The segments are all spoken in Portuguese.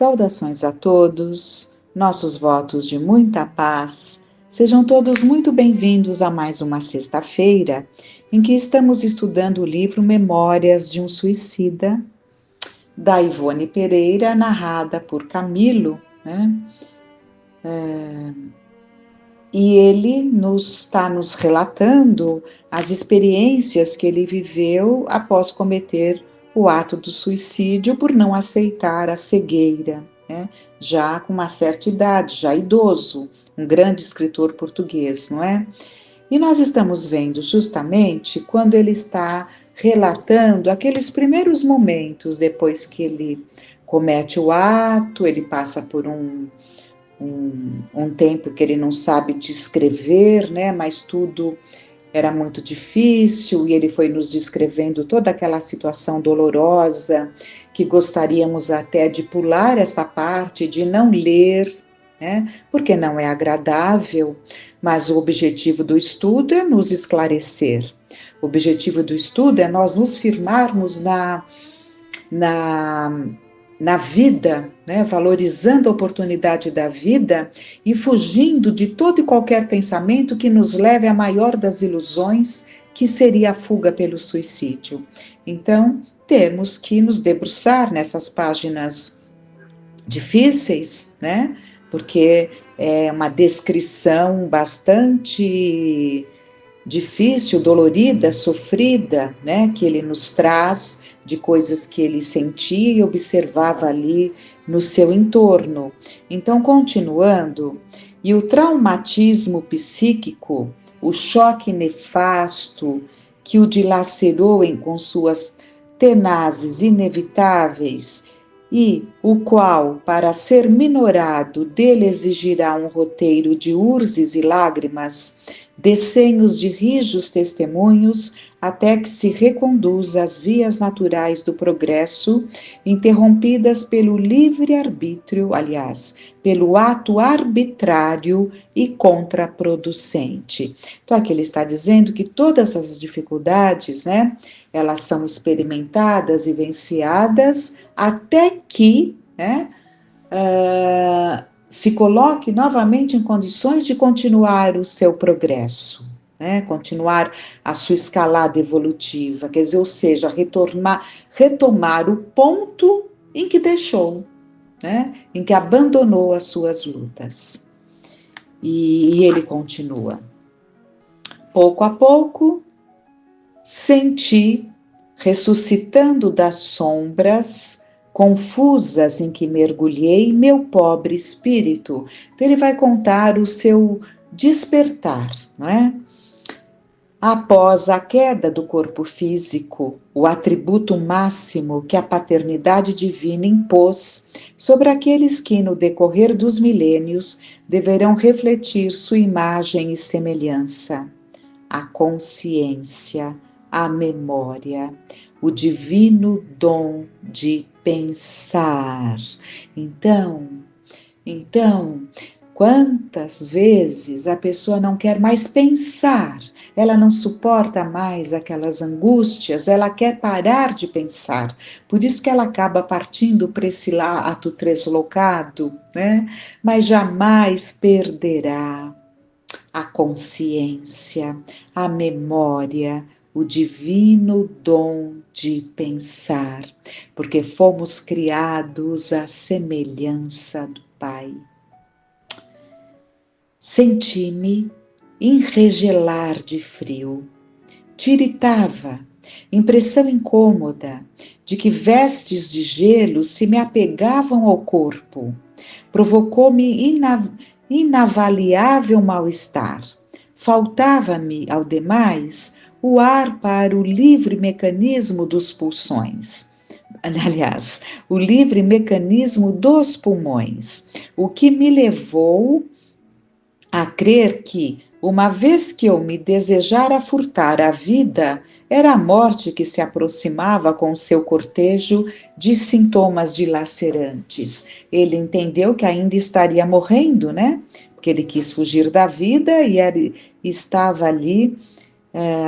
Saudações a todos, nossos votos de muita paz. Sejam todos muito bem-vindos a mais uma sexta-feira em que estamos estudando o livro Memórias de um Suicida, da Ivone Pereira, narrada por Camilo, né? E ele está nos relatando as experiências que ele viveu após cometer o ato do suicídio por não aceitar a cegueira, né? Já com uma certa idade, já idoso, um grande escritor português, não é? E nós estamos vendo justamente quando ele está relatando aqueles primeiros momentos depois que ele comete o ato, ele passa por um tempo que ele não sabe descrever, né? Mas tudo era muito difícil e ele foi nos descrevendo toda aquela situação dolorosa que gostaríamos até de pular essa parte, de não ler, né? Porque não é agradável, mas o objetivo do estudo é nos esclarecer. O objetivo do estudo é nós nos firmarmos na vida, né, valorizando a oportunidade da vida e fugindo de todo e qualquer pensamento que nos leve à maior das ilusões, que seria a fuga pelo suicídio. Então, temos que nos debruçar nessas páginas difíceis, né, porque é uma descrição bastante difícil, dolorida, sofrida, né, que ele nos traz de coisas que ele sentia e observava ali no seu entorno. Então, continuando, e o traumatismo psíquico, o choque nefasto que o dilacerou com suas tenazes inevitáveis e o qual, para ser minorado, dele exigirá um roteiro de urzes e lágrimas, desenhos de rijos testemunhos, até que se reconduza às vias naturais do progresso, interrompidas pelo livre-arbítrio, aliás, pelo ato arbitrário e contraproducente. Então, aqui ele está dizendo que todas as dificuldades, né, elas são experimentadas e vivenciadas até que, né, se coloque novamente em condições de continuar o seu progresso, né? Continuar a sua escalada evolutiva, quer dizer, ou seja, retomar o ponto em que deixou, né? Em que abandonou as suas lutas. E ele continua. Pouco a pouco, senti, ressuscitando das sombras confusas em que mergulhei, meu pobre espírito. Então ele vai contar o seu despertar, não é? Após a queda do corpo físico, o atributo máximo que a paternidade divina impôs sobre aqueles que, no decorrer dos milênios, deverão refletir sua imagem e semelhança, a consciência, a memória, o divino dom de pensar. Então, quantas vezes a pessoa não quer mais pensar, ela não suporta mais aquelas angústias, ela quer parar de pensar, por isso que ela acaba partindo para esse ato translocado, né? Mas jamais perderá a consciência, a memória, o divino dom de pensar, porque fomos criados à semelhança do Pai. Senti-me enregelar de frio, tiritava, impressão incômoda de que vestes de gelo se me apegavam ao corpo, provocou-me inavaliável mal-estar. Faltava-me, ao demais, o ar para o livre mecanismo dos pulsões. Aliás, o livre mecanismo dos pulmões, o que me levou a crer que, uma vez que eu me desejara furtar a vida, era a morte que se aproximava com seu cortejo de sintomas dilacerantes. Ele entendeu que ainda estaria morrendo, né? Porque ele quis fugir da vida e estava ali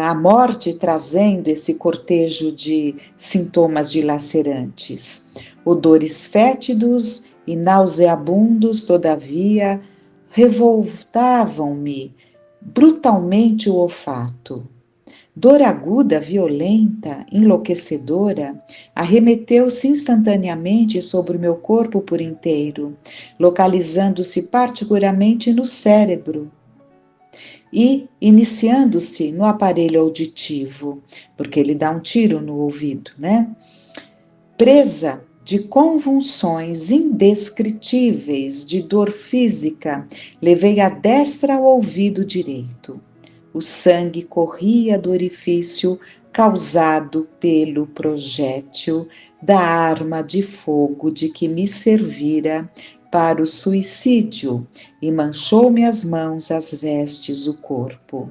a morte trazendo esse cortejo de sintomas dilacerantes. Odores fétidos e nauseabundos, todavia, revoltavam-me brutalmente o olfato. Dor aguda, violenta, enlouquecedora, arremeteu-se instantaneamente sobre o meu corpo por inteiro, localizando-se particularmente no cérebro e iniciando-se no aparelho auditivo, porque ele dá um tiro no ouvido, né? Presa de convulsões indescritíveis de dor física, levei a destra ao ouvido direito. O sangue corria do orifício causado pelo projétil da arma de fogo de que me servira para o suicídio e manchou-me as mãos, as vestes, o corpo.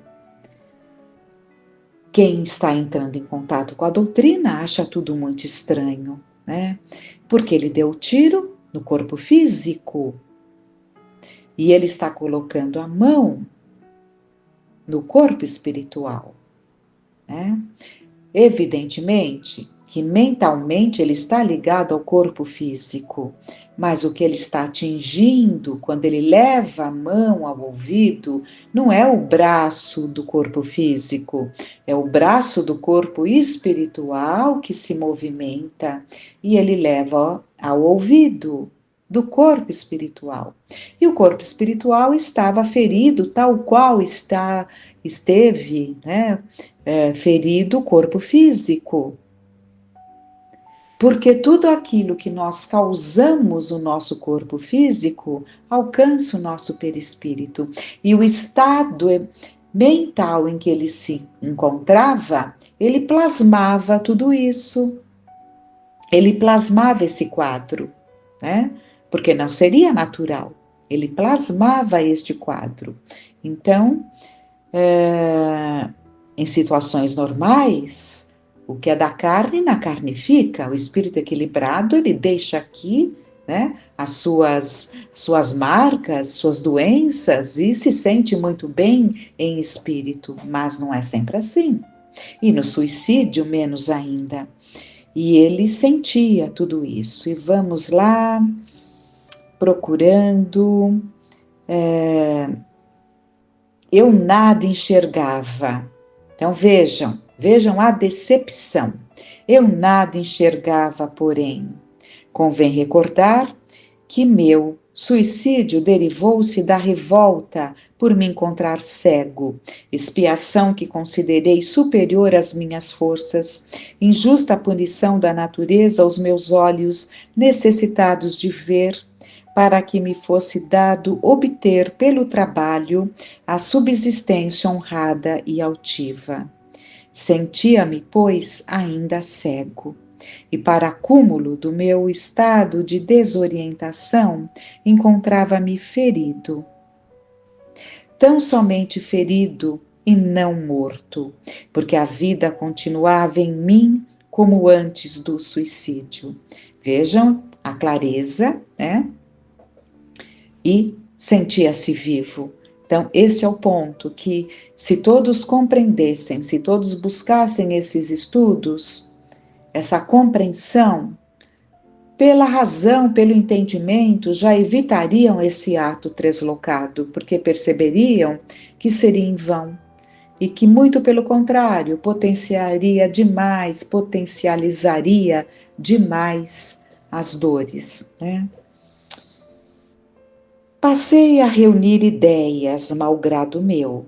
Quem está entrando em contato com a doutrina acha tudo muito estranho, né? Porque ele deu o tiro no corpo físico e ele está colocando a mão no corpo espiritual, né? Evidentemente que mentalmente ele está ligado ao corpo físico, mas o que ele está atingindo quando ele leva a mão ao ouvido não é o braço do corpo físico, é o braço do corpo espiritual que se movimenta e ele leva ao ouvido do corpo espiritual. E o corpo espiritual estava ferido, tal qual esteve, né, ferido o corpo físico. Porque tudo aquilo que nós causamos no nosso corpo físico alcança o nosso perispírito. E o estado mental em que ele se encontrava, ele plasmava tudo isso. Ele plasmava esse quadro, né? Porque não seria natural. Ele plasmava este quadro. Então, em situações normais, o que é da carne, na carne fica. O espírito equilibrado, ele deixa aqui, né, as suas marcas, suas doenças, e se sente muito bem em espírito, mas não é sempre assim. E no suicídio, menos ainda. E ele sentia tudo isso. E vamos lá, procurando. Eu nada enxergava. Então vejam a decepção. Eu nada enxergava, porém. Convém recordar que meu suicídio derivou-se da revolta por me encontrar cego, expiação que considerei superior às minhas forças, injusta punição da natureza aos meus olhos necessitados de ver, para que me fosse dado obter pelo trabalho a subsistência honrada e altiva. Sentia-me, pois, ainda cego, e para acúmulo do meu estado de desorientação, encontrava-me ferido. Tão somente ferido e não morto, porque a vida continuava em mim como antes do suicídio. Vejam a clareza, né? E sentia-se vivo. Então, esse é o ponto que, se todos compreendessem, se todos buscassem esses estudos, essa compreensão, pela razão, pelo entendimento, já evitariam esse ato translocado, porque perceberiam que seria em vão e que, muito pelo contrário, potencializaria demais as dores, né? Passei a reunir ideias, malgrado meu.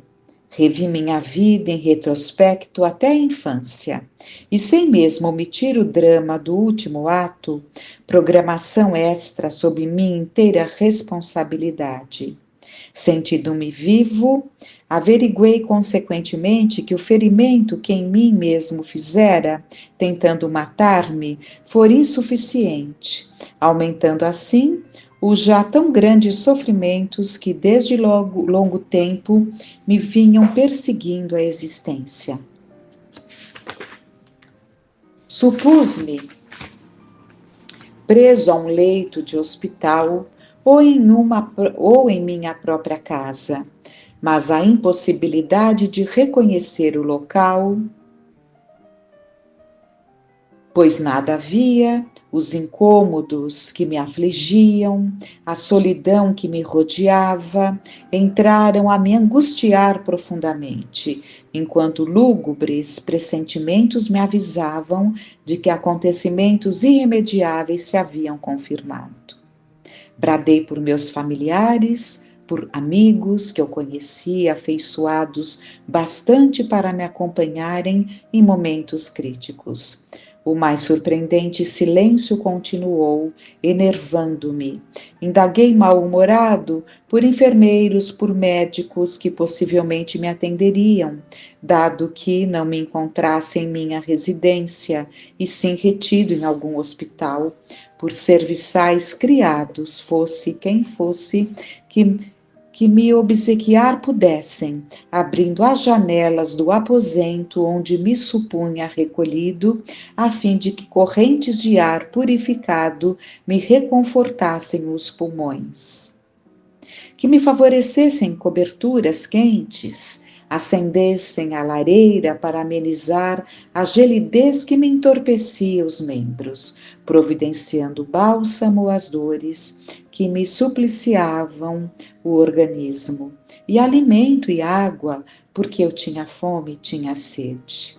Revi minha vida em retrospecto até a infância, e sem mesmo omitir o drama do último ato, programação extra sob minha inteira responsabilidade. Sentindo-me vivo, averiguei consequentemente que o ferimento que em mim mesmo fizera, tentando matar-me, fora insuficiente, aumentando assim os já tão grandes sofrimentos que desde longo tempo me vinham perseguindo a existência. Supus-me preso a um leito de hospital ou em minha própria casa, mas a impossibilidade de reconhecer o local, pois nada havia, os incômodos que me afligiam, a solidão que me rodeava, entraram a me angustiar profundamente, enquanto lúgubres pressentimentos me avisavam de que acontecimentos irremediáveis se haviam confirmado. Bradei por meus familiares, por amigos que eu conhecia, afeiçoados bastante para me acompanharem em momentos críticos. O mais surpreendente silêncio continuou, enervando-me. Indaguei mal-humorado por enfermeiros, por médicos que possivelmente me atenderiam, dado que não me encontrasse em minha residência, e sim retido em algum hospital, por serviçais criados, fosse quem fosse, que me obsequiar pudessem, abrindo as janelas do aposento onde me supunha recolhido, a fim de que correntes de ar purificado me reconfortassem os pulmões. Que me favorecessem coberturas quentes, acendessem a lareira para amenizar a gelidez que me entorpecia os membros, providenciando bálsamo às dores que me supliciavam o organismo, e alimento e água, porque eu tinha fome e tinha sede.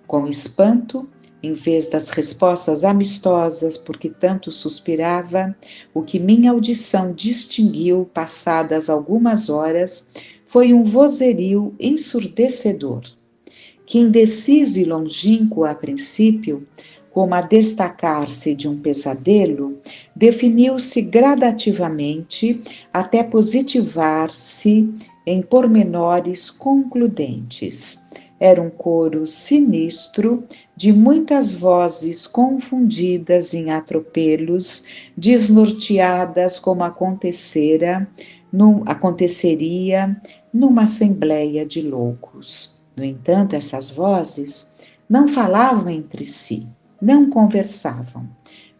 Com espanto, em vez das respostas amistosas por que tanto suspirava, o que minha audição distinguiu passadas algumas horas foi um vozerio ensurdecedor, que indeciso e longínquo a princípio, como a destacar-se de um pesadelo, definiu-se gradativamente até positivar-se em pormenores concludentes. Era um coro sinistro de muitas vozes confundidas em atropelos, desnorteadas como aconteceria numa assembleia de loucos. No entanto, essas vozes não falavam entre si, não conversavam,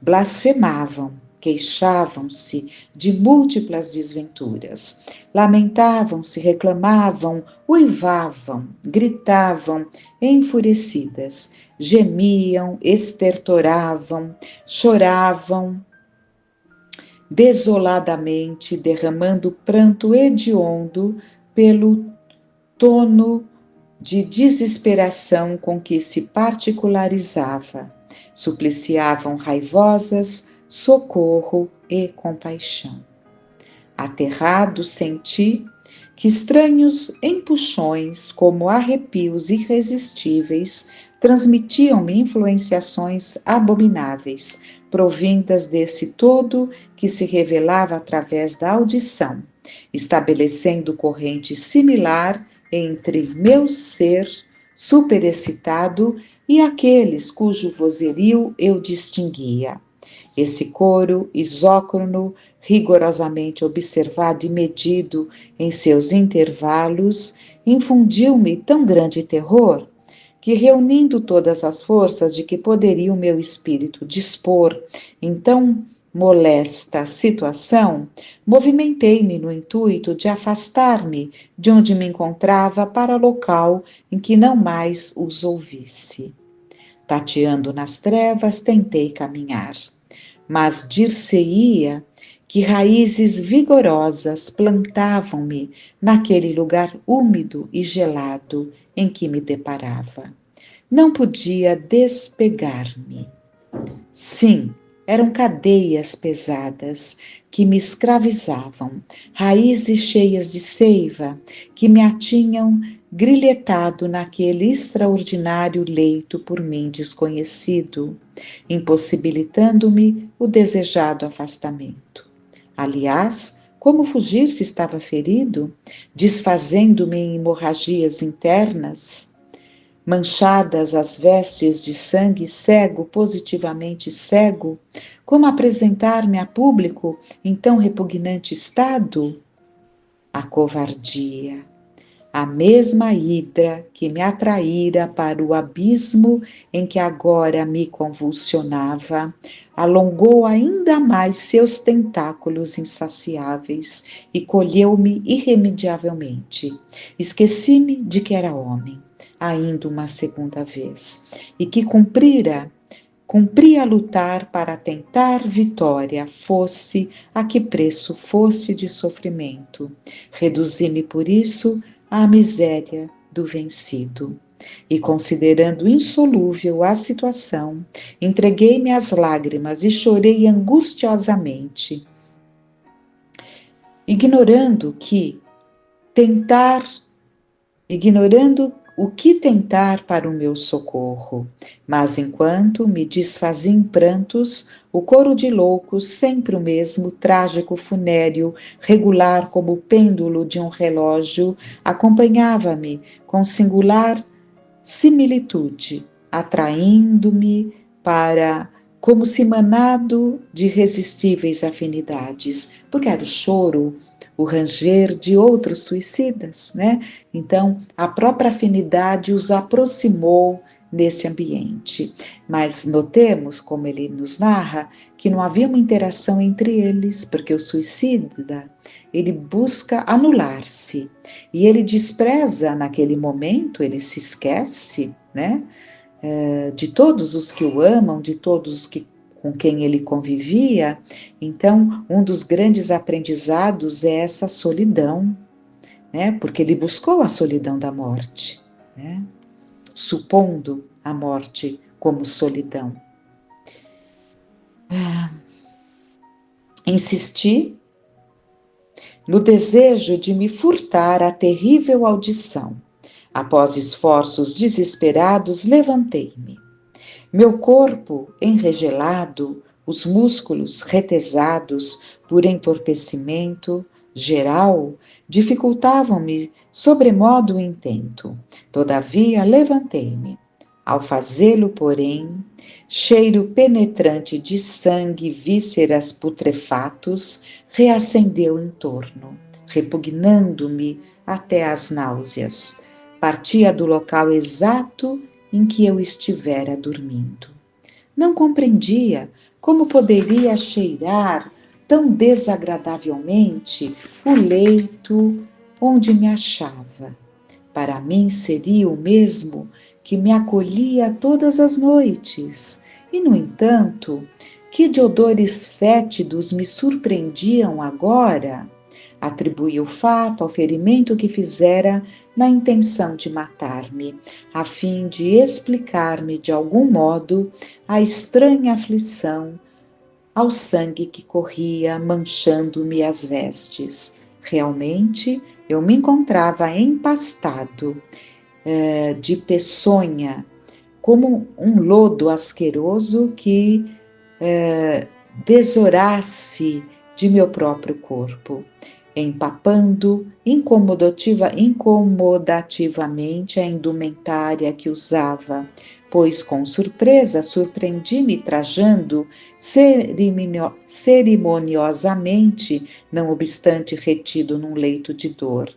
blasfemavam, queixavam-se de múltiplas desventuras, lamentavam-se, reclamavam, uivavam, gritavam, enfurecidas, gemiam, estertoravam, choravam, desoladamente, derramando pranto hediondo pelo tono de desesperação com que se particularizava. Supliciavam raivosas socorro e compaixão. Aterrado, senti que estranhos empuxões, como arrepios irresistíveis, transmitiam-me influenciações abomináveis, provindas desse todo que se revelava através da audição, estabelecendo corrente similar entre meu ser superexcitado e aqueles cujo vozerio eu distinguia. Esse coro isócrono, rigorosamente observado e medido em seus intervalos, infundiu-me tão grande terror que, reunindo todas as forças de que poderia o meu espírito dispor em tão molesta situação, movimentei-me no intuito de afastar-me de onde me encontrava para local em que não mais os ouvisse. Tateando nas trevas, tentei caminhar, mas dir-se-ia que raízes vigorosas plantavam-me naquele lugar úmido e gelado em que me deparava. Não podia despegar-me. Sim, eram cadeias pesadas que me escravizavam, raízes cheias de seiva que me atinham grilhetado naquele extraordinário leito por mim desconhecido, impossibilitando-me o desejado afastamento. Aliás, como fugir se estava ferido, desfazendo-me em hemorragias internas? Manchadas as vestes de sangue, cego, positivamente cego, como apresentar-me a público em tão repugnante estado? A covardia, a mesma hidra que me atraíra para o abismo em que agora me convulsionava, alongou ainda mais seus tentáculos insaciáveis e colheu-me irremediavelmente. Esqueci-me de que era homem, ainda uma segunda vez, e que cumprira Cumpria lutar para tentar vitória, fosse a que preço fosse de sofrimento. Reduzi-me por isso à miséria do vencido. E considerando insolúvel a situação, entreguei-me às lágrimas e chorei angustiosamente, ignorando o que tentar para o meu socorro. Mas enquanto me desfazia em prantos, o coro de loucos, sempre o mesmo, trágico, funéreo, regular como o pêndulo de um relógio, acompanhava-me com singular similitude, atraindo-me para como se manado de irresistíveis afinidades, porque era o choro, o ranger de outros suicidas, né? Então, a própria afinidade os aproximou nesse ambiente. Mas notemos, como ele nos narra, que não havia uma interação entre eles, porque o suicida, ele busca anular-se, e ele despreza naquele momento, ele se esquece, né? De todos os que o amam, de todos com quem ele convivia. Então, um dos grandes aprendizados é essa solidão, né? Porque ele buscou a solidão da morte, né? Supondo a morte como solidão. Insisti no desejo de me furtar a terrível audição. Após esforços desesperados, levantei-me. Meu corpo enregelado, os músculos retesados por entorpecimento geral, dificultavam-me sobremodo o intento. Todavia, levantei-me. Ao fazê-lo, porém, cheiro penetrante de sangue e vísceras putrefatos reacendeu em torno, repugnando-me até as náuseas. Partia do local exato em que eu estivera dormindo. Não compreendia como poderia cheirar tão desagradavelmente o leito onde me achava. Para mim seria o mesmo que me acolhia todas as noites, e, no entanto, que de odores fétidos me surpreendiam agora? Atribuí o fato ao ferimento que fizera na intenção de matar-me, a fim de explicar-me de algum modo a estranha aflição ao sangue que corria manchando-me as vestes. Realmente, eu me encontrava empastado de peçonha, como um lodo asqueroso que desorasse de meu próprio corpo, empapando incomodativamente a indumentária que usava, pois com surpresa surpreendi-me trajando cerimoniosamente, não obstante retido num leito de dor.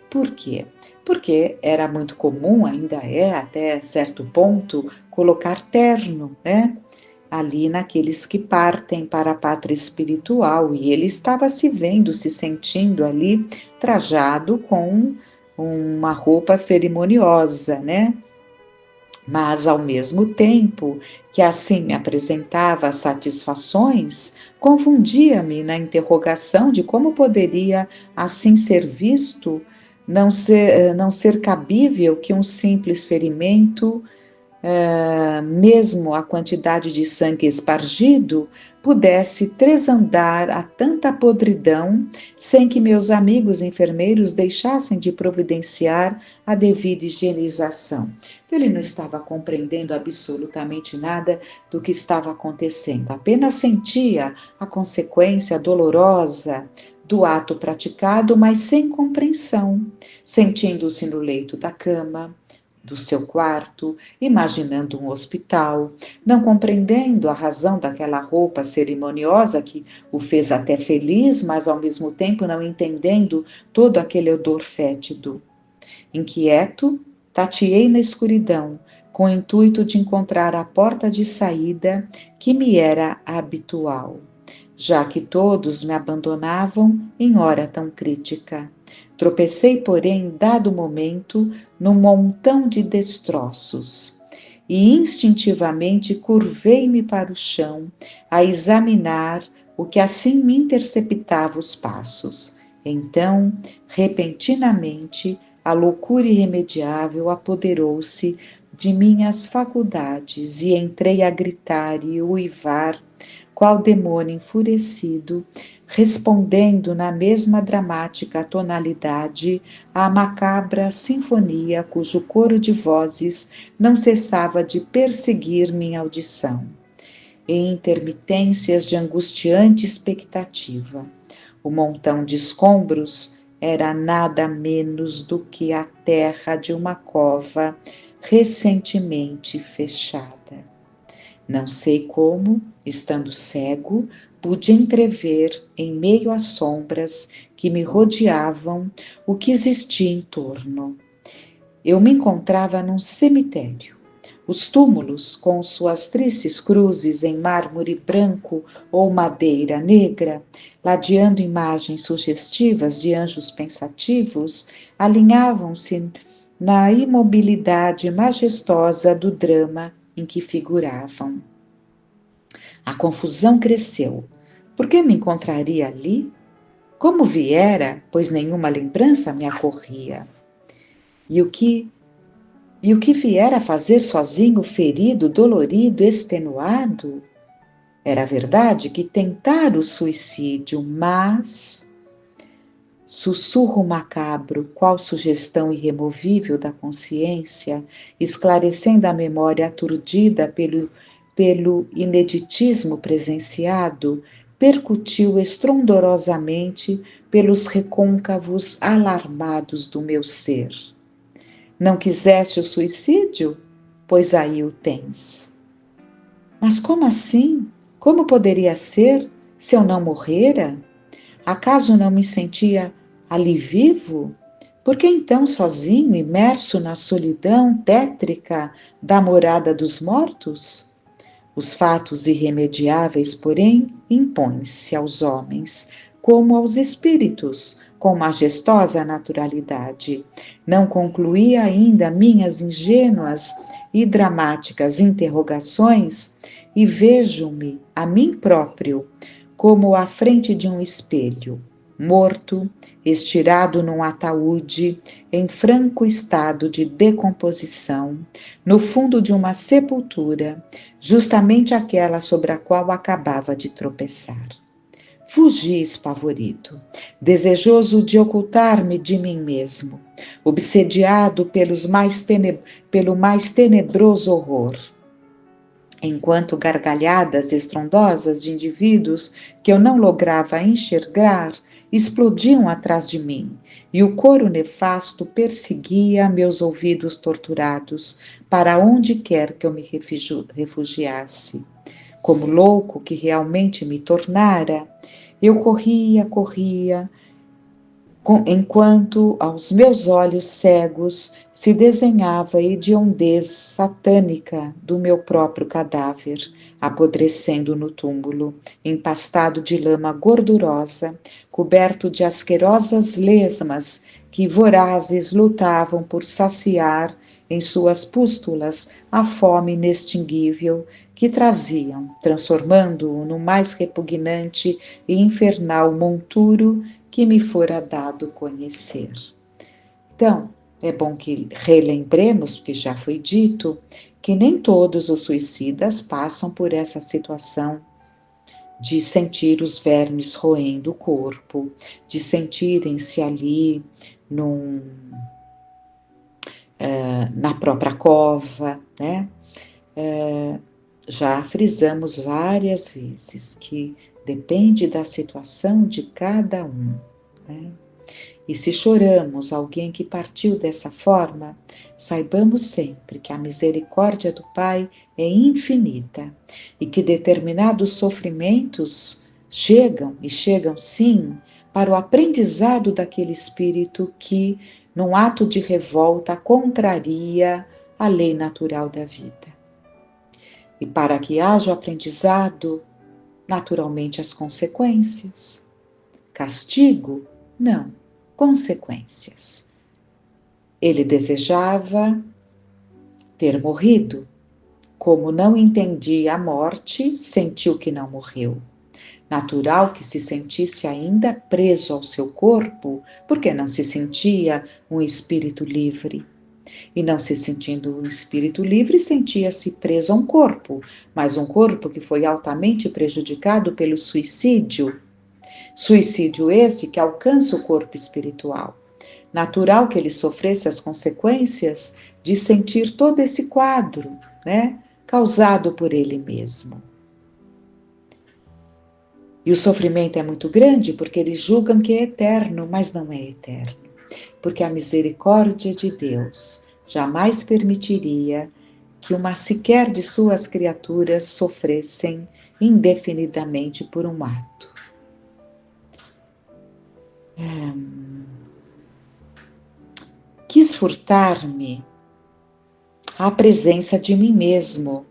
Por quê? Porque era muito comum, ainda é até certo ponto, colocar terno, né? Ali naqueles que partem para a pátria espiritual, e ele estava se vendo, se sentindo ali trajado com uma roupa cerimoniosa, né? Mas ao mesmo tempo que assim me apresentava satisfações, confundia-me na interrogação de como poderia assim ser visto, não ser cabível que um simples ferimento, mesmo a quantidade de sangue espargido, pudesse tresandar a tanta podridão sem que meus amigos enfermeiros deixassem de providenciar a devida higienização. Então, ele não estava compreendendo absolutamente nada do que estava acontecendo, apenas sentia a consequência dolorosa do ato praticado, mas sem compreensão, sentindo-se no leito da cama, do seu quarto, imaginando um hospital, não compreendendo a razão daquela roupa cerimoniosa que o fez até feliz, mas ao mesmo tempo não entendendo todo aquele odor fétido. Inquieto, tateei na escuridão, com o intuito de encontrar a porta de saída que me era habitual, já que todos me abandonavam em hora tão crítica. Tropecei, porém, dado momento, num montão de destroços. e instintivamente curvei-me para o chão, a examinar o que assim me interceptava os passos. Então, repentinamente, a loucura irremediável apoderou-se de minhas faculdades e entrei a gritar e uivar, qual demônio enfurecido, respondendo na mesma dramática tonalidade à macabra sinfonia cujo coro de vozes não cessava de perseguir minha audição, em intermitências de angustiante expectativa. O montão de escombros era nada menos do que a terra de uma cova recentemente fechada. Não sei como, estando cego, pude entrever, em meio às sombras que me rodeavam, o que existia em torno. Eu me encontrava num cemitério. Os túmulos, com suas tristes cruzes em mármore branco ou madeira negra, ladeando imagens sugestivas de anjos pensativos, alinhavam-se na imobilidade majestosa do drama em que figuravam. A confusão cresceu. Por que me encontraria ali? Como viera, pois nenhuma lembrança me acorria. E o que viera a fazer sozinho, ferido, dolorido, extenuado? Era verdade que tentara o suicídio, mas... Sussurro macabro, qual sugestão irremovível da consciência, esclarecendo a memória aturdida pelo ineditismo presenciado, percutiu estrondorosamente pelos recôncavos alarmados do meu ser. Não quiseste o suicídio? Pois aí o tens. Mas como assim? Como poderia ser se eu não morrera? Acaso não me sentia ali vivo? Por que então sozinho, imerso na solidão tétrica da morada dos mortos? Os fatos irremediáveis, porém, impõem-se aos homens, como aos espíritos, com majestosa naturalidade. Não concluí ainda minhas ingênuas e dramáticas interrogações e vejo-me a mim próprio como à frente de um espelho, morto, estirado num ataúde, em franco estado de decomposição, no fundo de uma sepultura, justamente aquela sobre a qual acabava de tropeçar. Fugi espavorido, desejoso de ocultar-me de mim mesmo, obsediado pelo mais tenebroso horror. Enquanto gargalhadas estrondosas de indivíduos que eu não lograva enxergar explodiam atrás de mim, e o coro nefasto perseguia meus ouvidos torturados, para onde quer que eu me refugiasse. Como louco que realmente me tornara, eu corria, enquanto aos meus olhos cegos se desenhava a hediondez satânica do meu próprio cadáver, apodrecendo no túmulo, empastado de lama gordurosa, coberto de asquerosas lesmas que vorazes lutavam por saciar em suas pústulas a fome inextinguível que traziam, transformando-o no mais repugnante e infernal monturo que me fora dado conhecer. Então, é bom que relembremos, porque já foi dito, que nem todos os suicidas passam por essa situação de sentir os vermes roendo o corpo, de sentirem-se ali na própria cova, né? Já frisamos várias vezes que depende da situação de cada um, né? E se choramos alguém que partiu dessa forma, saibamos sempre que a misericórdia do Pai é infinita e que determinados sofrimentos chegam sim para o aprendizado daquele espírito que, num ato de revolta, contraria a lei natural da vida. E para que haja o aprendizado, naturalmente as consequências. Castigo? Não, consequências. Ele desejava ter morrido, Como não entendia a morte, sentiu que não morreu. Natural que se sentisse ainda preso ao seu corpo, porque não se sentia um espírito livre. E não se sentindo um espírito livre, sentia-se preso a um corpo, mas um corpo que foi altamente prejudicado pelo suicídio. Suicídio esse que alcança o corpo espiritual. Natural que ele sofresse as consequências de sentir todo esse quadro, né, causado por ele mesmo. E o sofrimento é muito grande porque eles julgam que é eterno, mas não é eterno. Porque a misericórdia de Deus jamais permitiria que uma sequer de suas criaturas sofressem indefinidamente por um ato. Quis furtar-me à presença de mim mesmo,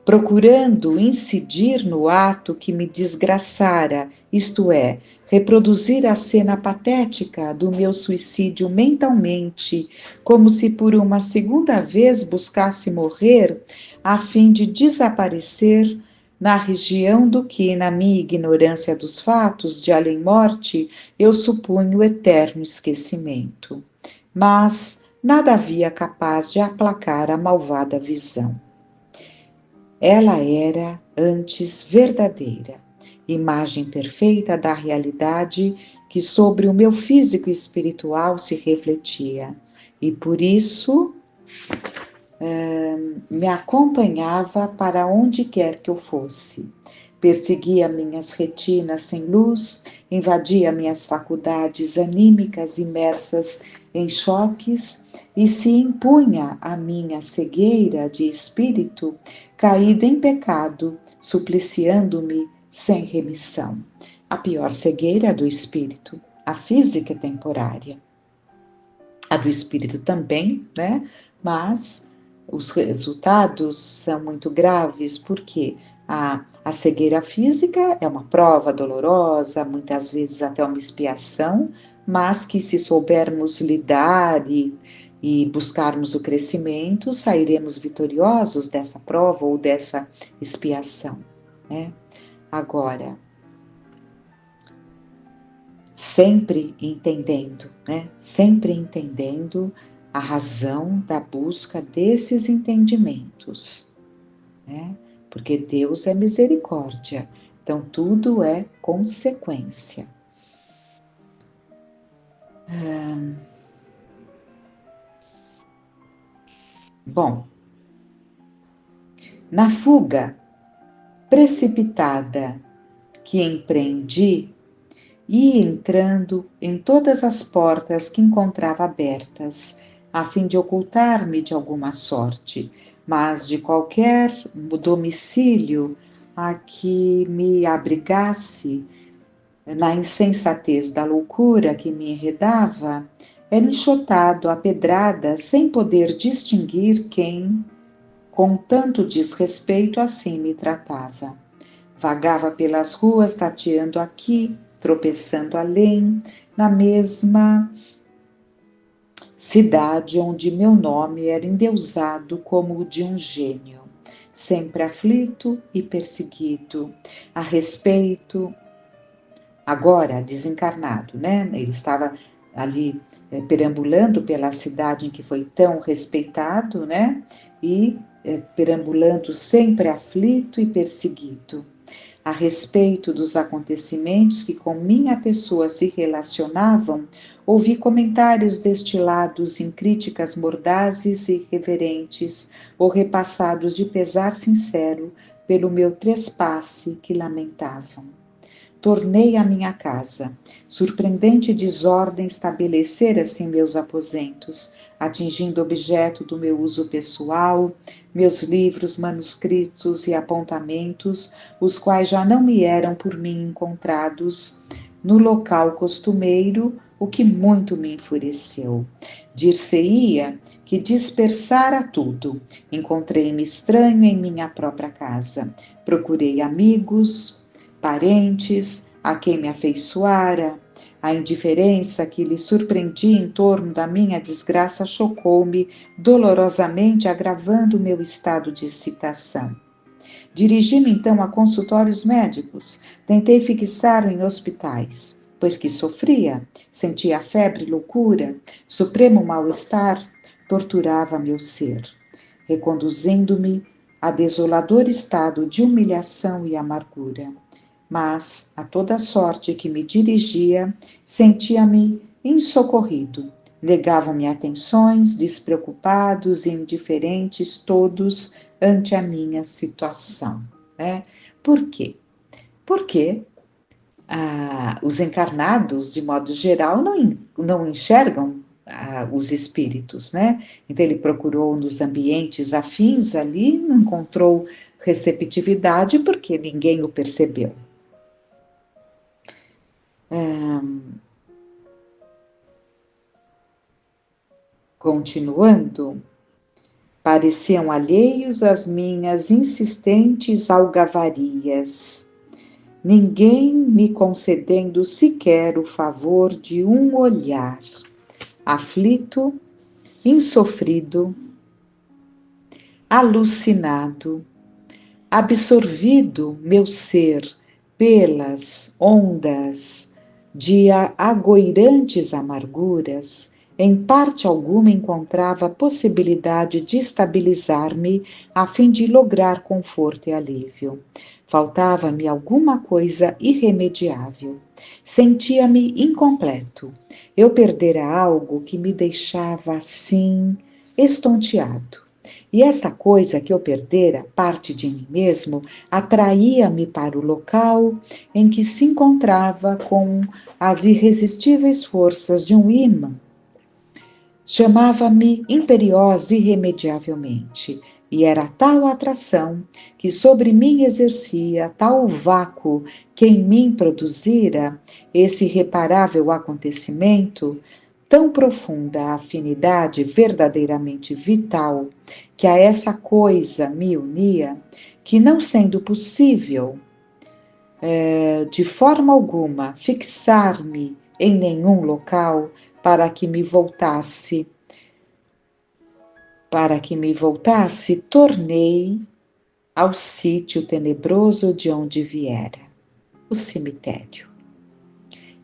procurando incidir no ato que me desgraçara, isto é, reproduzir a cena patética do meu suicídio mentalmente, como se por uma segunda vez buscasse morrer, a fim de desaparecer na região do que, na minha ignorância dos fatos de além-morte, eu supunho o eterno esquecimento. Mas nada havia capaz de aplacar a malvada visão. Ela era, antes, verdadeira, imagem perfeita da realidade que sobre o meu físico espiritual se refletia, e por isso me acompanhava para onde quer que eu fosse. Perseguia minhas retinas sem luz, invadia minhas faculdades anímicas imersas em choques e se impunha a minha cegueira de espírito, caído em pecado, supliciando-me sem remissão. A pior cegueira é a do espírito, a física é temporária. A do espírito também, né? Mas os resultados são muito graves, porque a cegueira física é uma prova dolorosa, muitas vezes até uma expiação, mas que se soubermos lidar e buscarmos o crescimento, sairemos vitoriosos dessa prova ou dessa expiação, né? Agora, sempre entendendo, né? Sempre entendendo a razão da busca desses entendimentos, né? Porque Deus é misericórdia, então tudo é consequência. Bom, na fuga precipitada que empreendi, ia entrando em todas as portas que encontrava abertas, a fim de ocultar-me de alguma sorte, mas de qualquer domicílio a que me abrigasse, na insensatez da loucura que me enredava, era enxotado a pedrada sem poder distinguir quem, com tanto desrespeito assim me tratava. Vagava pelas ruas tateando aqui, tropeçando além, na mesma cidade onde meu nome era endeusado como o de um gênio, sempre aflito e perseguido, a respeito, agora desencarnado, né? Ele estava ali perambulando pela cidade em que foi tão respeitado, né? E perambulando sempre aflito e perseguido, a respeito dos acontecimentos que com minha pessoa se relacionavam, ouvi comentários destilados em críticas mordazes e irreverentes, ou repassados de pesar sincero pelo meu trespasse que lamentavam. Tornei à minha casa. Surpreendente desordem estabelecera-se em meus aposentos, atingindo objeto do meu uso pessoal, meus livros, manuscritos e apontamentos, os quais já não me eram por mim encontrados no local costumeiro, o que muito me enfureceu. Dir-se-ia que dispersara tudo. Encontrei-me estranho em minha própria casa. Procurei amigos, parentes, a quem me afeiçoara, A indiferença que lhe surpreendi em torno da minha desgraça chocou-me dolorosamente, agravando meu estado de excitação. Dirigi-me então a consultórios médicos. Tentei fixar-o em hospitais, pois que sofria, sentia febre e loucura, supremo mal-estar, torturava meu ser, reconduzindo-me a desolador estado de humilhação e amargura. Mas, a toda sorte que me dirigia, sentia-me insocorrido. Negavam-me atenções, despreocupados e indiferentes todos ante a minha situação. Né? Por quê? Porque os encarnados, de modo geral, não enxergam os espíritos, né? Então ele procurou nos ambientes afins ali, não encontrou receptividade porque ninguém o percebeu. Continuando, pareciam alheios às minhas insistentes algavarias, ninguém me concedendo sequer o favor de um olhar. Aflito, insofrido, alucinado, absorvido meu ser pelas ondas de agoirantes amarguras, em parte alguma encontrava possibilidade de estabilizar-me a fim de lograr conforto e alívio. Faltava-me alguma coisa irremediável. Sentia-me incompleto. Eu perdera algo que me deixava assim, estonteado. E esta coisa que eu perdera, parte de mim mesmo, atraía-me para o local em que se encontrava com as irresistíveis forças de um imã. Chamava-me imperiosa irremediavelmente, e era tal atração que sobre mim exercia tal vácuo que em mim produzira esse irreparável acontecimento, tão profunda a afinidade verdadeiramente vital que a essa coisa me unia, que não sendo possível, de forma alguma, fixar-me em nenhum local para que me voltasse, tornei ao sítio tenebroso de onde viera, o cemitério.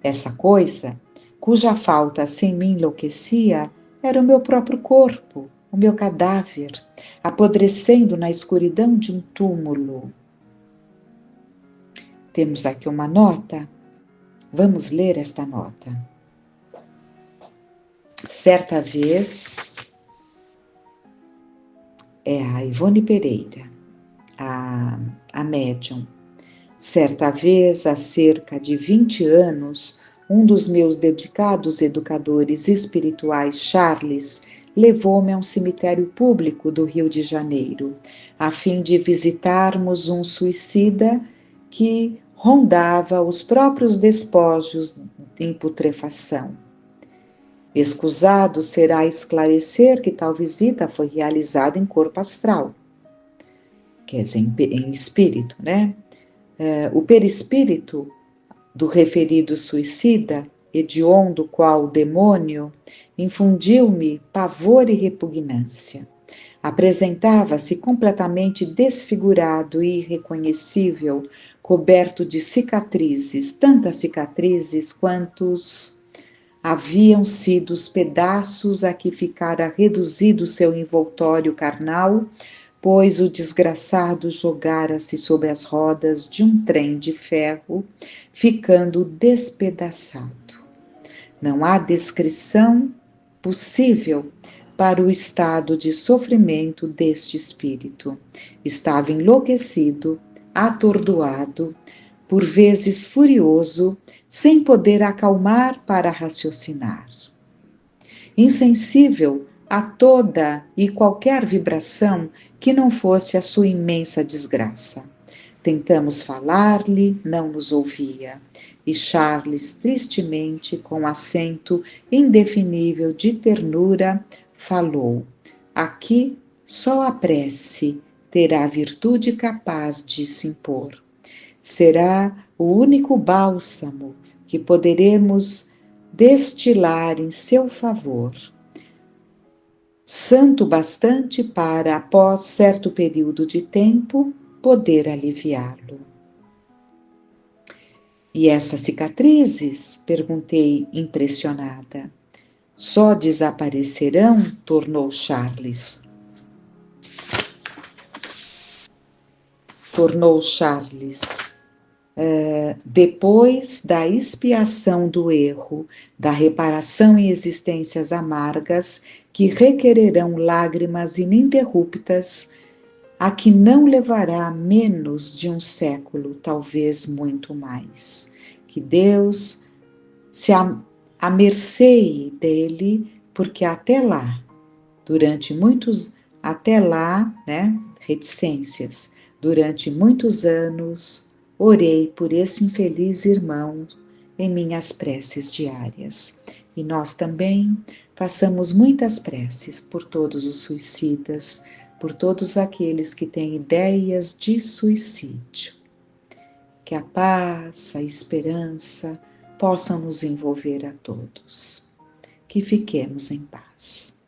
Essa coisa, cuja falta assim me enlouquecia, era o meu próprio corpo, o meu cadáver, apodrecendo na escuridão de um túmulo. Temos aqui uma nota. Vamos ler esta nota. Certa vez, é a Ivone Pereira, a médium. Certa vez, há cerca de 20 anos, um dos meus dedicados educadores espirituais, Charles, levou-me a um cemitério público do Rio de Janeiro, a fim de visitarmos um suicida que rondava os próprios despojos em putrefação. Escusado será esclarecer que tal visita foi realizada em corpo astral, quer dizer, em espírito, né? O perispírito do referido suicida, hediondo qual demônio, infundiu-me pavor e repugnância. Apresentava-se completamente desfigurado e irreconhecível, coberto de cicatrizes, tantas cicatrizes quantos haviam sido os pedaços a que ficara reduzido seu envoltório carnal, pois o desgraçado jogara-se sobre as rodas de um trem de ferro, ficando despedaçado. Não há descrição possível para o estado de sofrimento deste espírito. Estava enlouquecido, atordoado, por vezes furioso, sem poder acalmar para raciocinar. Insensível a toda e qualquer vibração que não fosse a sua imensa desgraça. Tentamos falar-lhe, não nos ouvia, e Charles, tristemente, com acento indefinível de ternura, falou: aqui só a prece terá a virtude capaz de se impor. Será o único bálsamo que poderemos destilar em seu favor, santo bastante para, após certo período de tempo, poder aliviá-lo. E essas cicatrizes? Perguntei impressionada. Só desaparecerão? Tornou Charles. Depois da expiação do erro, da reparação em existências amargas que requererão lágrimas ininterruptas, a que não levará menos de um século, talvez muito mais. Que Deus se amerceie dele, porque até lá, reticências, durante muitos anos, orei por esse infeliz irmão em minhas preces diárias. E nós também façamos muitas preces por todos os suicidas, por todos aqueles que têm ideias de suicídio. Que a paz, a esperança possam nos envolver a todos. Que fiquemos em paz.